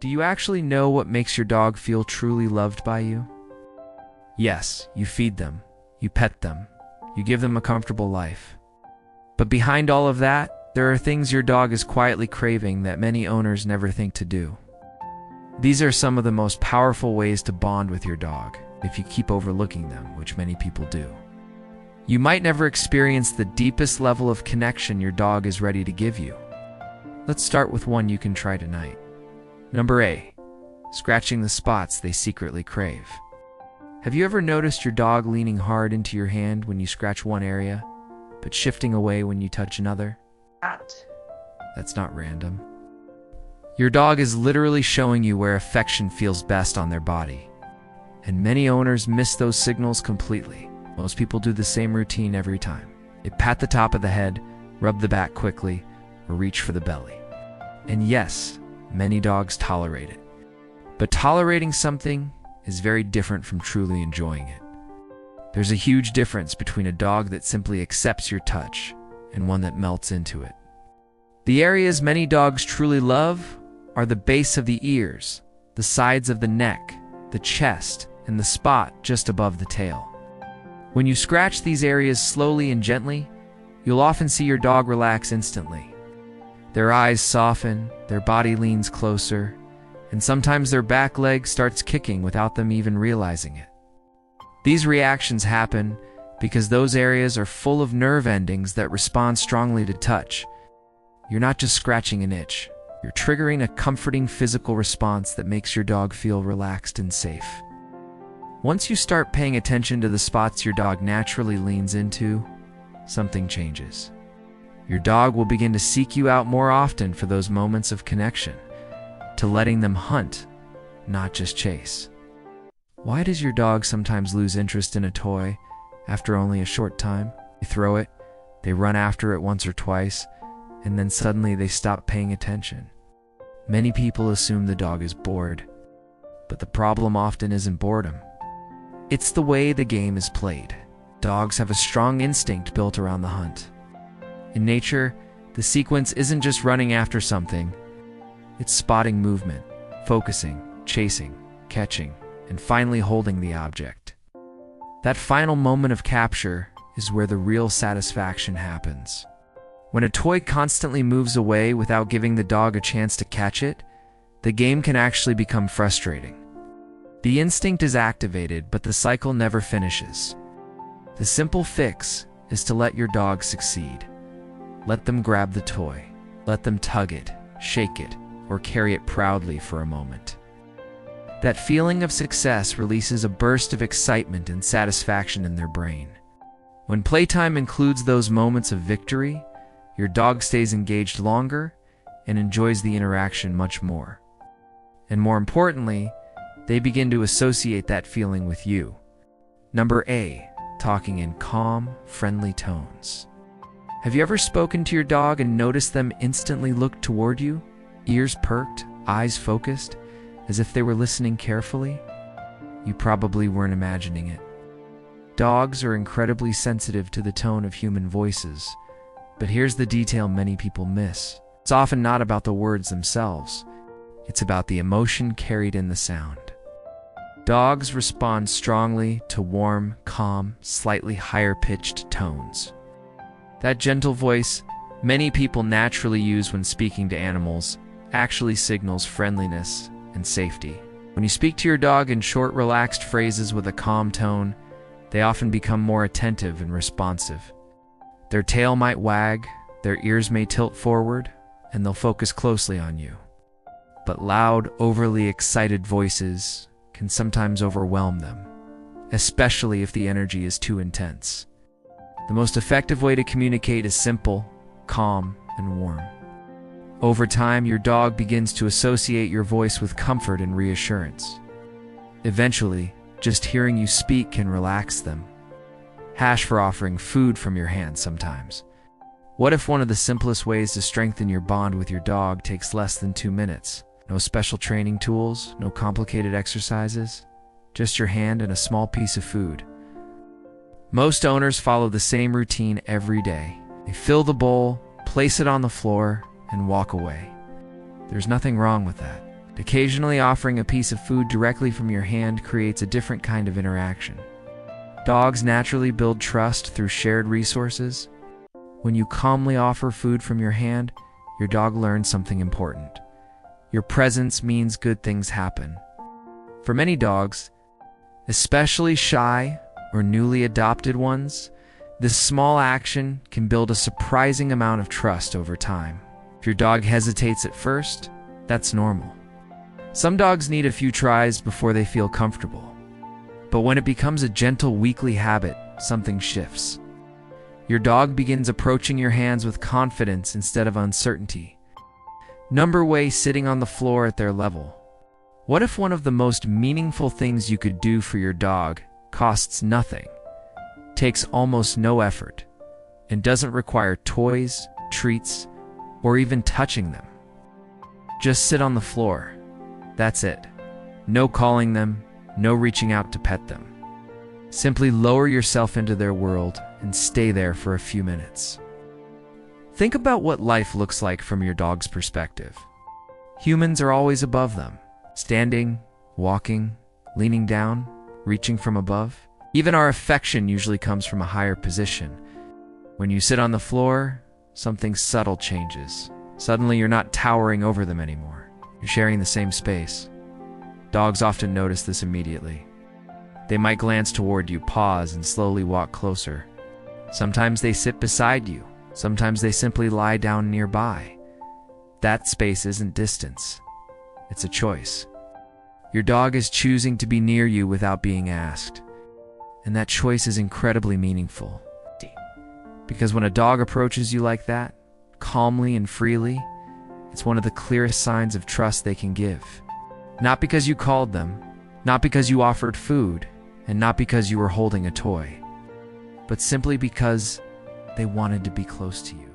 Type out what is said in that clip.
Do you actually know what makes your dog feel truly loved by you? Yes, you feed them, you pet them, you give them a comfortable life. But behind all of that, there are things your dog is quietly craving that many owners never think to do. These are some of the most powerful ways to bond with your dog, if you keep overlooking them, which many people do. You might never experience the deepest level of connection your dog is ready to give you. Let's start with one you can try tonight. Number A, scratching the spots they secretly crave. Have you ever noticed your dog leaning hard into your hand when you scratch one area, but shifting away when you touch another? That's not random. Your dog is literally showing you where affection feels best on their body. And many owners miss those signals completely. Most people do the same routine every time. They pat the top of the head, rub the back quickly, or reach for the belly. And yes, many dogs tolerate it. But tolerating something is very different from truly enjoying it. There's a huge difference between a dog that simply accepts your touch and one that melts into it. The areas many dogs truly love are the base of the ears, the sides of the neck, the chest, and the spot just above the tail. When you scratch these areas slowly and gently, you'll often see your dog relax instantly. Their eyes soften, their body leans closer, and sometimes their back leg starts kicking without them even realizing it. These reactions happen because those areas are full of nerve endings that respond strongly to touch. You're not just scratching an itch, you're triggering a comforting physical response that makes your dog feel relaxed and safe. Once you start paying attention to the spots your dog naturally leans into, something changes. Your dog will begin to seek you out more often for those moments of connection, to letting them hunt, not just chase. Why does your dog sometimes lose interest in a toy after only a short time? You throw it, they run after it once or twice, and then suddenly they stop paying attention. Many people assume the dog is bored, but the problem often isn't boredom. It's the way the game is played. Dogs have a strong instinct built around the hunt. In nature, the sequence isn't just running after something, it's spotting movement, focusing, chasing, catching, and finally holding the object. That final moment of capture is where the real satisfaction happens. When a toy constantly moves away without giving the dog a chance to catch it, the game can actually become frustrating. The instinct is activated, but the cycle never finishes. The simple fix is to let your dog succeed. Let them grab the toy. Let them tug it, shake it, or carry it proudly for a moment. That feeling of success releases a burst of excitement and satisfaction in their brain. When playtime includes those moments of victory, your dog stays engaged longer and enjoys the interaction much more. And more importantly, they begin to associate that feeling with you. Number A, talking in calm, friendly tones. Have you ever spoken to your dog and noticed them instantly look toward you, ears perked, eyes focused, as if they were listening carefully? You probably weren't imagining it. Dogs are incredibly sensitive to the tone of human voices, but here's the detail many people miss. It's often not about the words themselves. It's about the emotion carried in the sound. Dogs respond strongly to warm, calm, slightly higher-pitched tones. That gentle voice many people naturally use when speaking to animals actually signals friendliness and safety. When you speak to your dog in short, relaxed phrases with a calm tone, they often become more attentive and responsive. Their tail might wag, their ears may tilt forward, and they'll focus closely on you. But loud, overly excited voices can sometimes overwhelm them, especially if the energy is too intense. The most effective way to communicate is simple, calm, and warm. Over time, your dog begins to associate your voice with comfort and reassurance. Eventually, just hearing you speak can relax them. Hash for offering food from your hand sometimes. What if one of the simplest ways to strengthen your bond with your dog takes less than 2 minutes? No special training tools, no complicated exercises, just your hand and a small piece of food. Most owners follow the same routine every day. They fill the bowl, place it on the floor, and walk away. There's nothing wrong with that. Occasionally offering a piece of food directly from your hand creates a different kind of interaction. Dogs naturally build trust through shared resources. When you calmly offer food from your hand, your dog learns something important. Your presence means good things happen. For many dogs, especially shy or newly adopted ones, this small action can build a surprising amount of trust over time. If your dog hesitates at first, that's normal. Some dogs need a few tries before they feel comfortable. But when it becomes a gentle weekly habit, something shifts. Your dog begins approaching your hands with confidence instead of uncertainty. Number way sitting on the floor at their level. What if one of the most meaningful things you could do for your dog costs nothing, takes almost no effort, and doesn't require toys, treats, or even touching them? Just sit on the floor. That's it. No calling them, no reaching out to pet them. Simply lower yourself into their world and stay there for a few minutes. Think about what life looks like from your dog's perspective. Humans are always above them, standing, walking, leaning down, reaching from above. Even our affection usually comes from a higher position. When you sit on the floor, something subtle changes. Suddenly you're not towering over them anymore. You're sharing the same space. Dogs often notice this immediately. They might glance toward you, pause, and slowly walk closer. Sometimes they sit beside you. Sometimes they simply lie down nearby. That space isn't distance. It's a choice. Your dog is choosing to be near you without being asked. And that choice is incredibly meaningful. Because when a dog approaches you like that, calmly and freely, it's one of the clearest signs of trust they can give. Not because you called them, not because you offered food, and not because you were holding a toy, but simply because they wanted to be close to you.